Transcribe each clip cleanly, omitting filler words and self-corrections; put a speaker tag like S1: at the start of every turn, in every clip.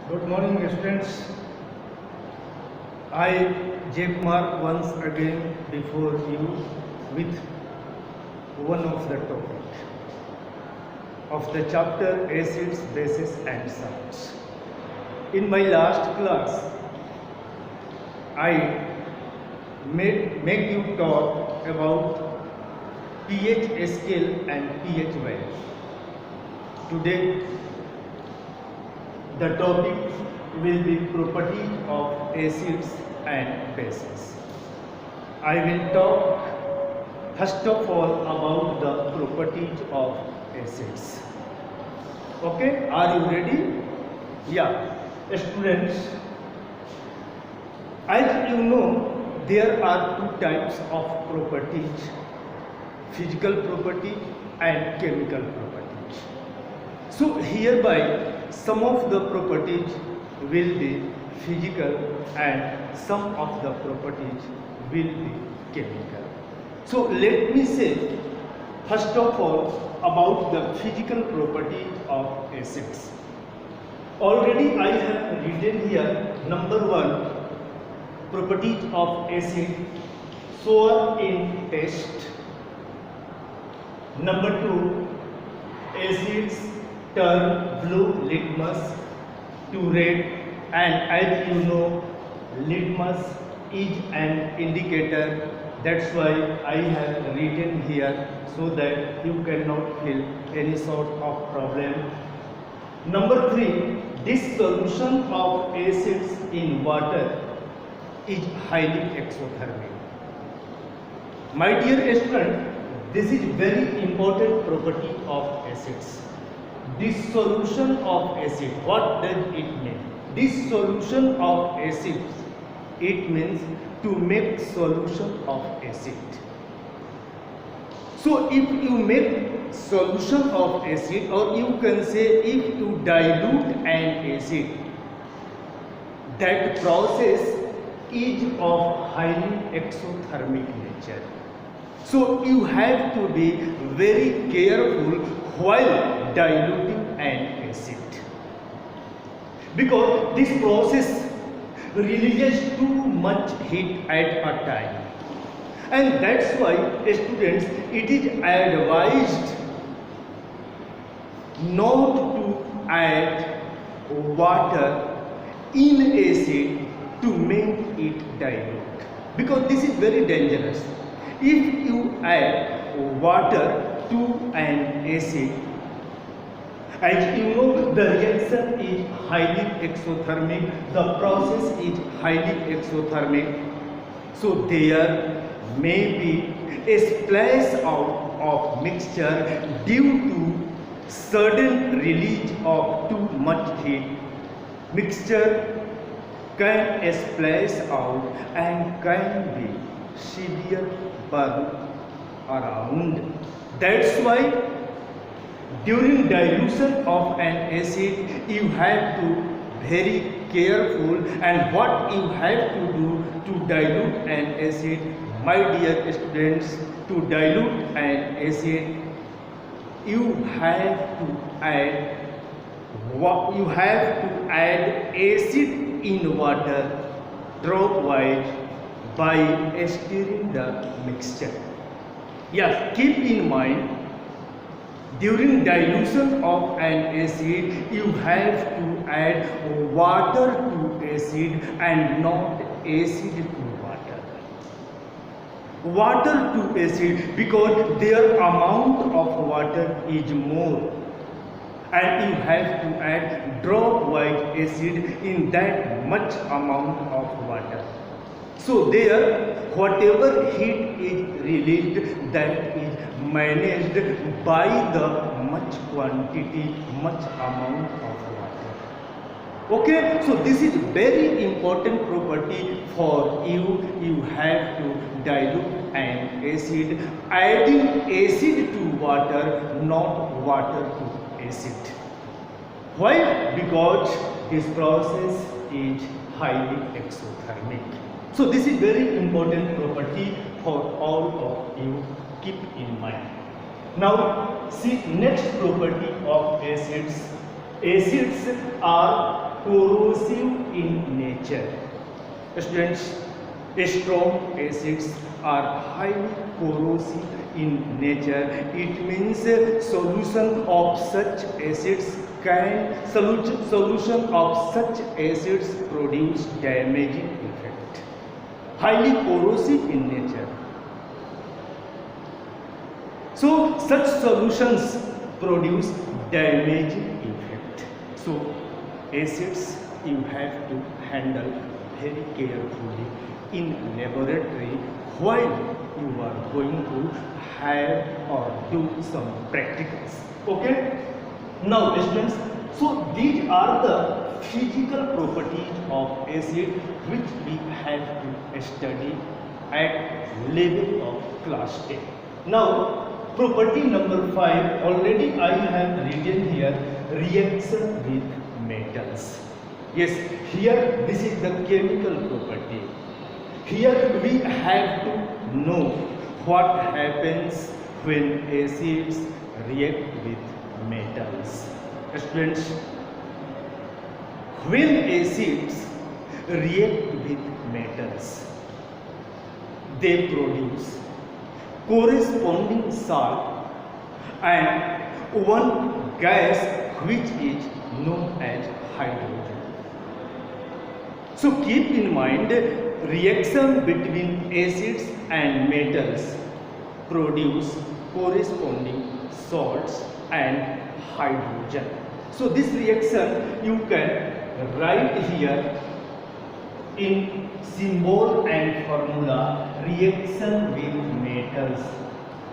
S1: Good morning, students. I, J. Kumar, once again before you with one of the topic of the chapter Acids, Bases and Salts. In my last class, I make you talk about pH scale and pH value. Today, the topic will be properties of acids and bases. I will talk first of all about the properties of acids. Okay, are you ready? Yeah, students, as you know, there are two types of properties: physical properties and chemical properties. So hereby some of the properties will be physical and some of the properties will be chemical. So let me say first of all about the physical properties of acids. Already I have written here number 1 properties of acid sour in taste. Number 2, acids turn blue litmus to red, and as you know, litmus is an indicator. That's why I have written here so that you cannot feel any sort of problem. Number 3, this solution of acids in water is highly exothermic. My dear student, this is very important property of acids. This solution of acid, what does it mean? This solution of acid, it means to make solution of acid. So if you make solution of acid, or you can say if you dilute an acid, that process is of highly exothermic nature. So you have to be very careful while diluting an acid, because this process releases too much heat at a time, and that's why students, it is advised not to add water in acid to make it dilute, because this is very dangerous. If you add water to an acid, as you know, the reaction is highly exothermic, the process is highly exothermic, so there may be a splash out of mixture due to sudden release of too much heat. Mixture can splash out and can be severe burn around. That's why during dilution of an acid, you have to very careful, and what you have to do to dilute an acid, my dear students, to dilute an acid, you have to add acid in water dropwise by stirring the mixture. Yes, keep in mind, during dilution of an acid, you have to add water to acid and not acid to water. Water to acid, because their amount of water is more, and you have to add dropwise acid in that much amount of water. So there, whatever heat is released, that is managed by the much quantity, much amount of water. Okay, so this is very important property for you. You have to dilute an acid, adding acid to water, not water to acid. Why? Because this process is highly exothermic. So this is very important property for all of you. Keep in mind. Now see next property of acids. Acids are corrosive in nature. Students, strong acids are highly corrosive in nature. It means solution of such acids produce damaging effect. Highly corrosive in nature. So such solutions produce damaging effect. So acids you have to handle very carefully in laboratory while you are going to have or do some practicals. Okay? Now students, so these are the physical properties of acid which we have to study at level of class 10. Now property number 5, already I have written here, reaction with metals. Yes, here this is the chemical property. Here we have to know what happens when acids react with metals. Students, when acids react with metals, they produce corresponding salt and one gas which is known as hydrogen. So keep in mind, reaction between acids and metals produce corresponding salts and hydrogen. So this reaction you can write here in symbol and formula, reaction with metals.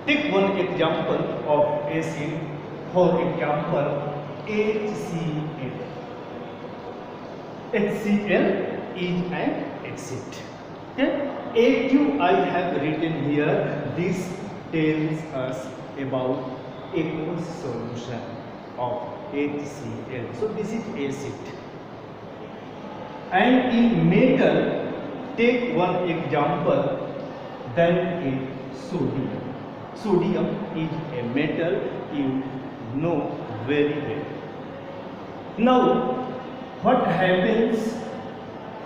S1: Take one example of acid, for example HCl. HCl is an acid. Okay? A2 I have written here. This tells us about aqueous solution of HCl. So this is acid. And in metal, take one example, then in sodium. Sodium is a metal you know very well. Now, what happens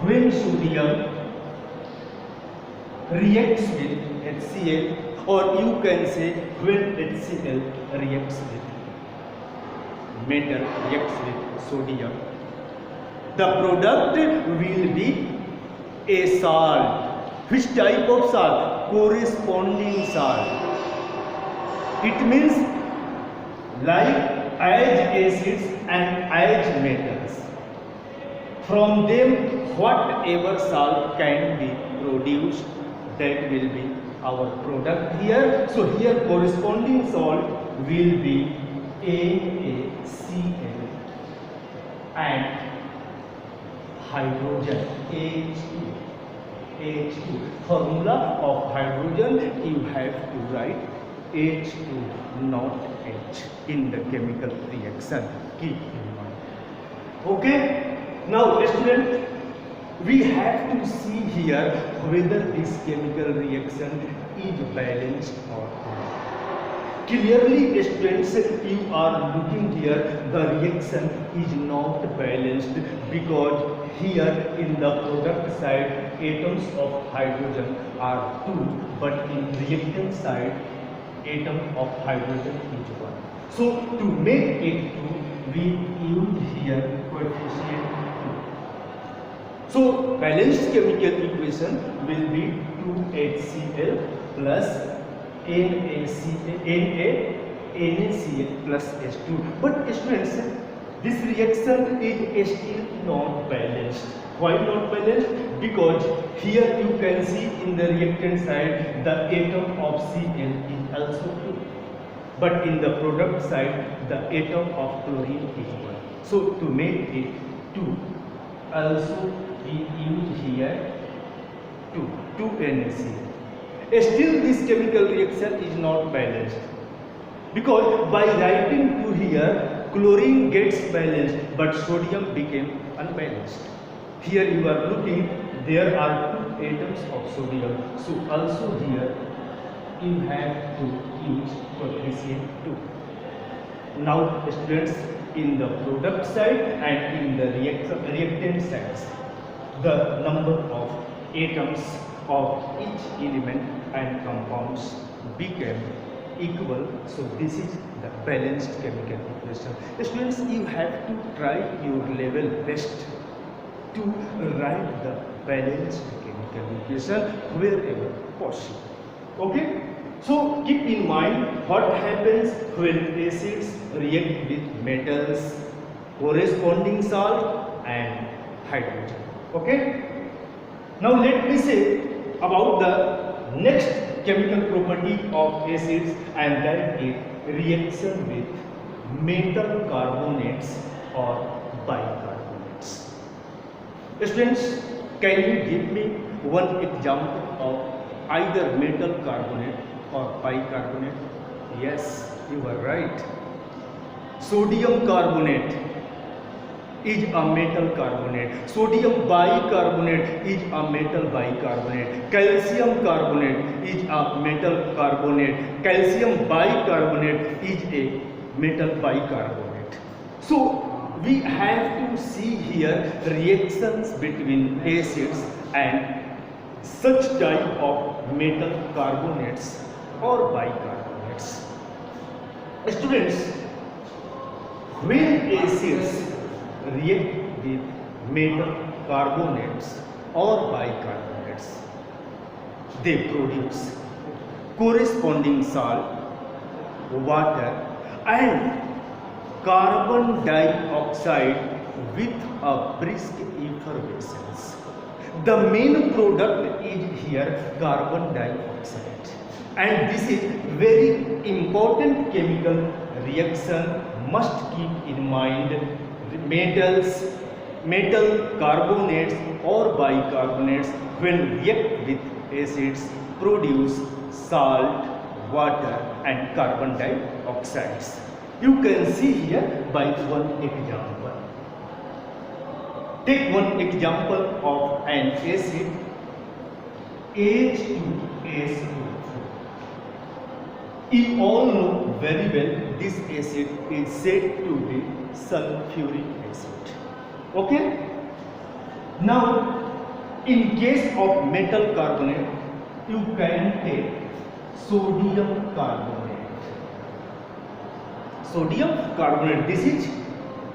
S1: when sodium reacts with HCl, or you can say when HCl reacts with metal, reacts with sodium? The product will be a salt. Which type of salt? Corresponding salt. It means like as acids and as metals. From them whatever salt can be produced, that will be our product here. So here corresponding salt will be AaCl and hydrogen H2. Formula of hydrogen you have to write H2 not H in the chemical reaction. Keep in mind. Okay. Now student, we have to see here whether this chemical reaction is balanced or not. Clearly students, you are looking here, the reaction is not balanced because here in the product side atoms of hydrogen are 2, but in reactant side atom of hydrogen is 1. So to make it 2, we use here coefficient 2. So balanced chemical equation will be 2HCl plus NaCl plus H2. But students, this reaction is still not balanced. Why not balanced? Because here you can see in the reactant side the atom of Cl is also 2. But in the product side the atom of chlorine is 1. So to make it 2, also we use here 2 NaCl. Still this chemical reaction is not balanced, because by writing 2 here chlorine gets balanced but sodium became unbalanced. Here you are looking, there are 2 atoms of sodium, so also here you have to use coefficient 2. Now students, in the product side and in the hand sides, the number of atoms of each element and compounds became equal. So this is the balanced chemical equation. Students, you have to try your level best to write the balanced chemical equation wherever possible. Okay? So keep in mind what happens when acids react with metals, corresponding salt and hydrogen. Okay? Now let me say about the next chemical property of acids, and that is reaction with metal carbonates or bicarbonates. Students, can you give me one example of either metal carbonate or bicarbonate? Yes, you are right. Sodium carbonate is a metal carbonate. Sodium bicarbonate is a metal bicarbonate. Calcium carbonate is a metal carbonate. Calcium bicarbonate is a metal bicarbonate. So we have to see here reactions between acids and such type of metal carbonates or bicarbonates. Students, when acids react with metal carbonates or bicarbonates, they produce corresponding salt, water and carbon dioxide with a brisk effervescence. The main product is here carbon dioxide, and this is very important chemical reaction. Must keep in mind metal carbonates or bicarbonates when react with acids produce salt, water and carbon dioxides. You can see here by one example. Take one example of an acid H2SO4. You all know very well this acid is said to be sulfuric acid. Okay? Now, in case of metal carbonate, you can take sodium carbonate. Sodium carbonate, this is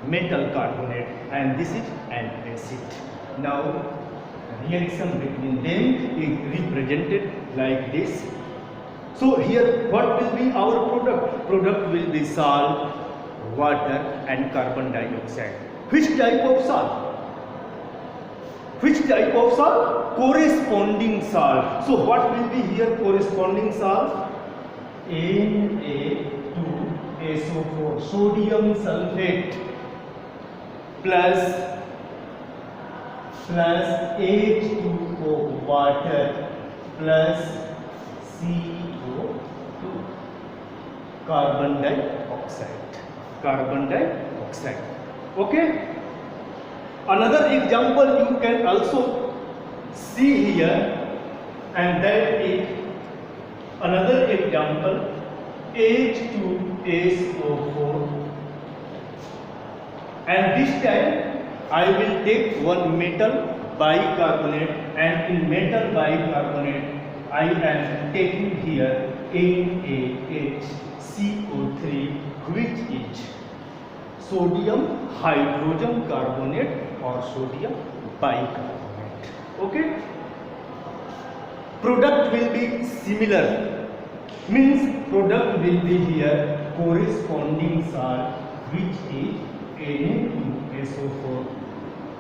S1: metal carbonate and this is an acid. Now, reaction between them is represented like this. So here what will be our product? Product will be salt, water and carbon dioxide. Which type of salt? Which type of salt? Corresponding salt. So what will be here corresponding salt? Na2SO4, sodium sulfate plus H2O, water plus CO2, carbon dioxide. Okay? Another example you can also see here, and that is another example H2SO4, and this time I will take one metal bicarbonate, and in metal bicarbonate I am taking here NaHCO3, which is sodium hydrogen carbonate or sodium bicarbonate. Okay? Product will be similar, means product will be here corresponding salt, which is Na2SO4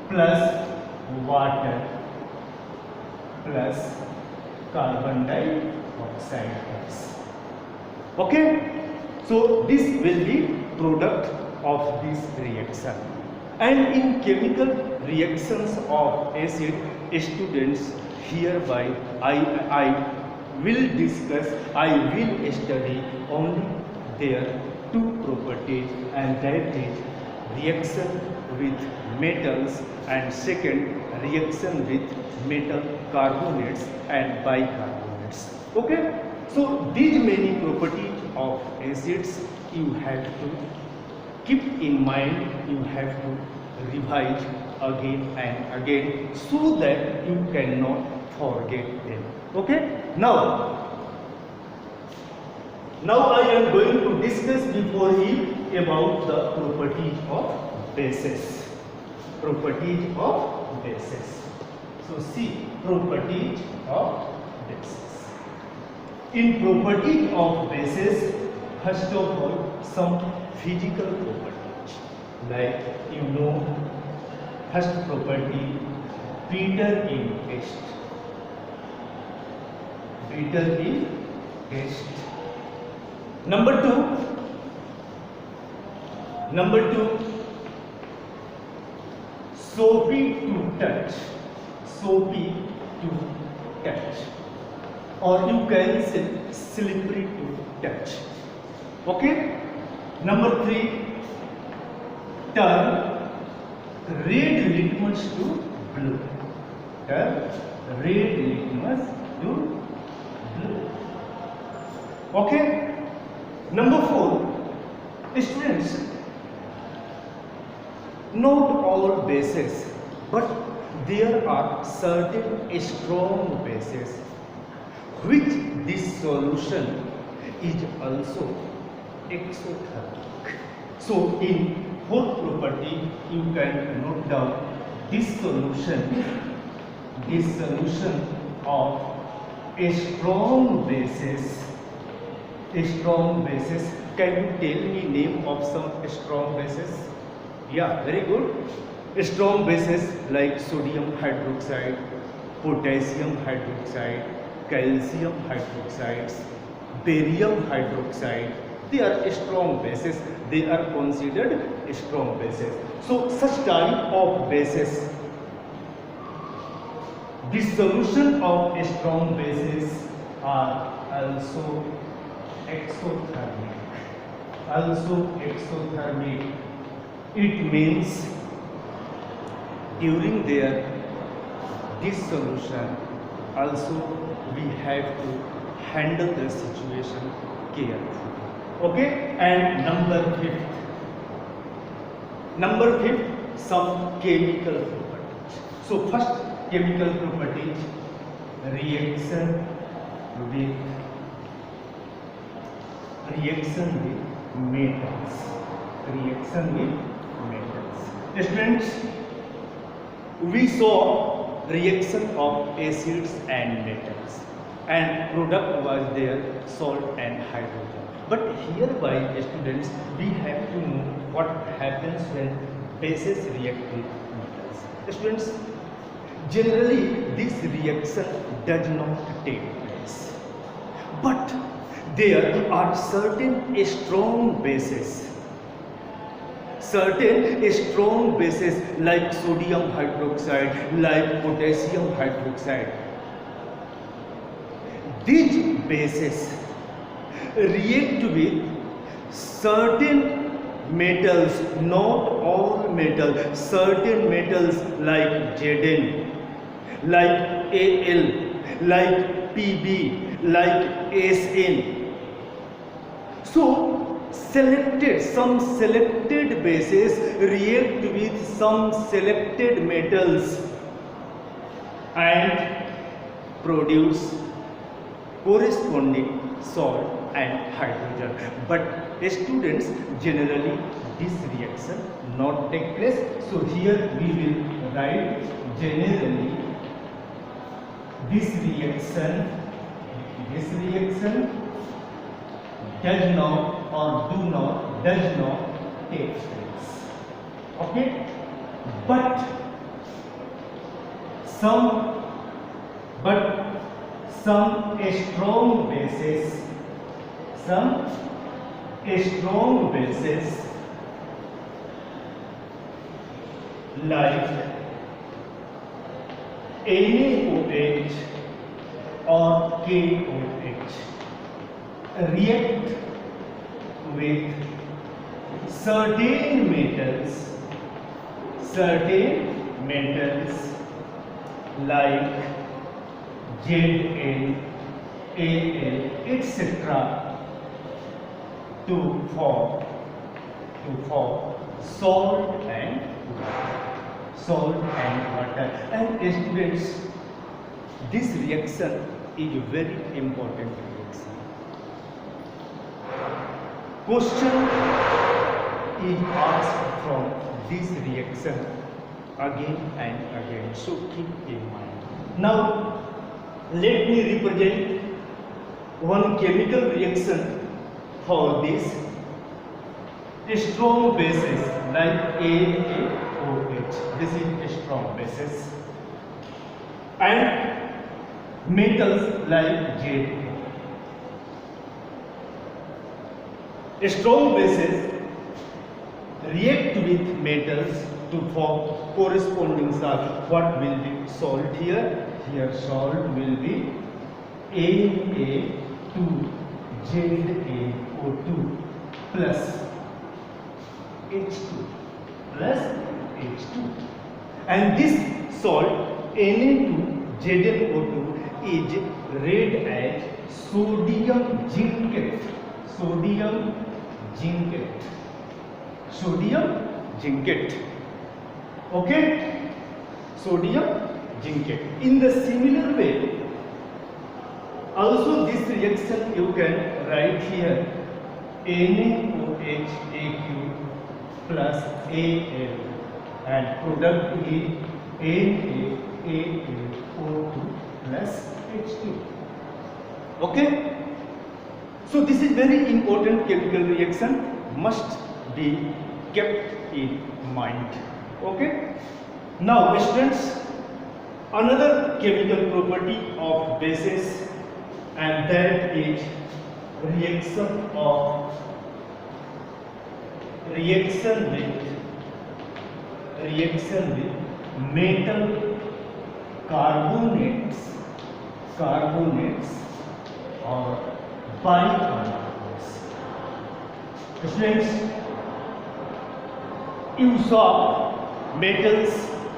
S1: plus water plus carbon dioxide gas. Okay? So this will be product of this reaction. And in chemical reactions of acid, students, hereby I will study only their two properties, and that is reaction with metals and second reaction with metal carbonates and bicarbonates. Okay? So these many properties of acids you have to keep in mind, you have to revise again and again so that you cannot forget them. Okay? Now I am going to discuss before you about the properties of bases. Properties of bases. So see, properties of bases. In properties of bases, first of all, some physical properties. Like you know, first property, Peter in test. Peter in test. Number two, Soapy to touch. Soapy to touch. Or you can say slippery to touch. Okay? Number 3, turn red litmus to blue. Turn red litmus to blue. Okay? Number 4, students, not all bases, but there are certain strong bases which this solution is also exothermic. So in fourth property you can note down this solution of a strong bases. Strong bases. Can you tell me name of some strong bases? Yeah, very good. Strong bases like sodium hydroxide, potassium hydroxide, calcium hydroxides, barium hydroxide. They are strong bases. They are considered strong bases. So such type of bases, the solution of strong bases are also exothermic. It means during their dissolution also we have to handle the situation carefully. Okay? And number fifth, some chemical properties. So first chemical properties, reaction with metals. Students, we saw reaction of acids and metals, and product was there salt and hydrogen. But hereby, students, we have to know what happens when bases react with metals. Students, generally this reaction does not take place, but there are certain strong bases like sodium hydroxide, like potassium hydroxide. These bases react with certain metals, not all metals, certain metals like Zn, like Al, like Pb, like Sn. So some selected bases react with some selected metals and produce corresponding salt and hydrogen. But students, generally this reaction not take place. So here we will write generally this reaction does not take place. Okay? But some strong bases like NaOH or KOH react with certain metals like Zn, Al, etc. to form salt and salt and water. And students, this reaction is a very important reaction. Question is asked from this reaction again and again, so keep in mind. Now let me represent one chemical reaction for this. Strong bases like AaOH, this is a strong bases, and metals like Za. Strong bases react with metals to form corresponding salt. What will be salt here? Here salt will be Aa2ZaO2 plus H2 plus H2, and this salt Na2ZnO2 is read as sodium zincate. Sodium zincate. Sodium zincate. Okay? Sodium zincate. In the similar way, also this reaction you can write here NaOH plus Al, and product is NaAlO2 plus H2. Okay? So this is very important chemical reaction, must be kept in mind. Okay? Now students, another chemical property of bases, and that is reaction with metal carbonates or bicarbonates. Friends, you saw metals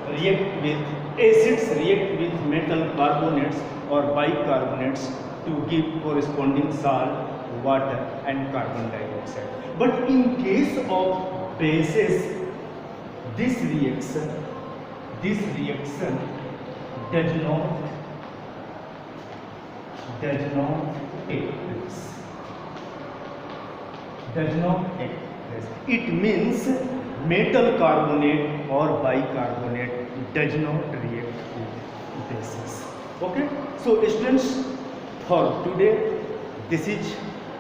S1: react with acids, react with metal carbonates or bicarbonates to give corresponding salt, water and carbon dioxide. But in case of bases, this reaction does not take place. It means metal carbonate or bicarbonate does not react with bases. Okay? So students, for today, this is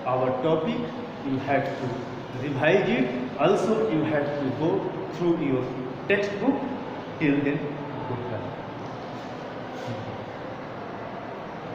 S1: our topic. You have to revise it. Also, you have to go through your textbook. Till then,